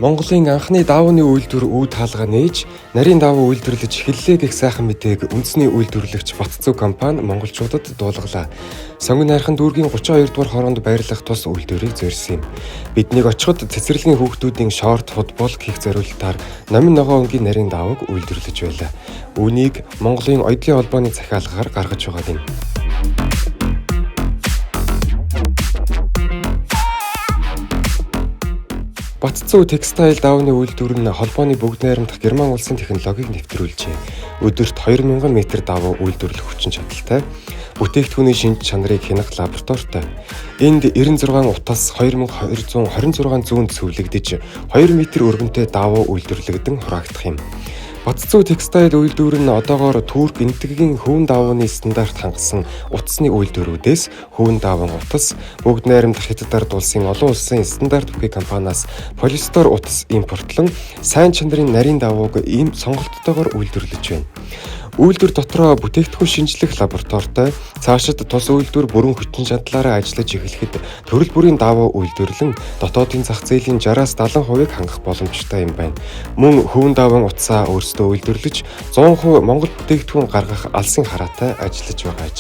Монголын анхны даавууны үйлдвэр үүд хаалга нээж, нарийн даавуу үйлдвэрлэж эхэллээ гэх сайхан мэдээг үндэсний үйлдвэрлэгч Батцүү компани монголчуудад дуулгалаа. Сонгон найрхан дүүргийн 32 дугаар хороонд байрлах тус үйлдвэрийг зорьсон юм. Биднийг очиход цэцэрлэгийн хүүхдүүдийн шорт футбол хийх зориулалтаар номин ногоон өнгийн нарийн даавууг үйлдвэрлэж байлаа. Үүнийг Монголын оёдлын холбооны захиалгаар гаргаж байгаа юм. Батцүү текстайл даавны үйлдвэр нь холбооны бүгд найрамдах Герман улсын технологиг нэвтрүүлжээ. Өдөрт 2000 м даавуу үйлдвэрлэх хүчин чадалтай, бүтээгдэхүүний шинж чанарыг хянах лабораторитой. Энд 96 утас 2226 зүүн цэвэрлэгдэж 2 м өргөнтэй даавуу үйлдвэрлэгдэн хураагдах юм. Батцүү текстайл үйлдвэр нь одоогоор Турк энэтхэгийн хөвөн даавууны стандарт хангасан утасны үйлдвэрүүдээс хөвөн дааван утас, бүгд найрамдах Хятад ард улсын олон улсын стандарт бүхий компаниас полистер утас импортлон сайн чанарын нарийн даавууг ийм сонголттойгоор үйлдвэрлэж байна. Үйлдвэр дотроо бүтээгдэхүүн шинжлэх лабораторитой, цаашид тус үйлдвэр бүрэн хүчин чадлаараа ажиллаж эхлэхэд төрөл бүрийн даавуу үйлдвэрлэн дотоодын зах зээлийн 60-70% хангах боломжтой юм байна. Мөн хөвөн дааван утсаа өөрсдөө үйлдвэрлэж 100% Монгол бүтээгдэхүүн гаргах алсын хараатай ажиллаж байгаа аж.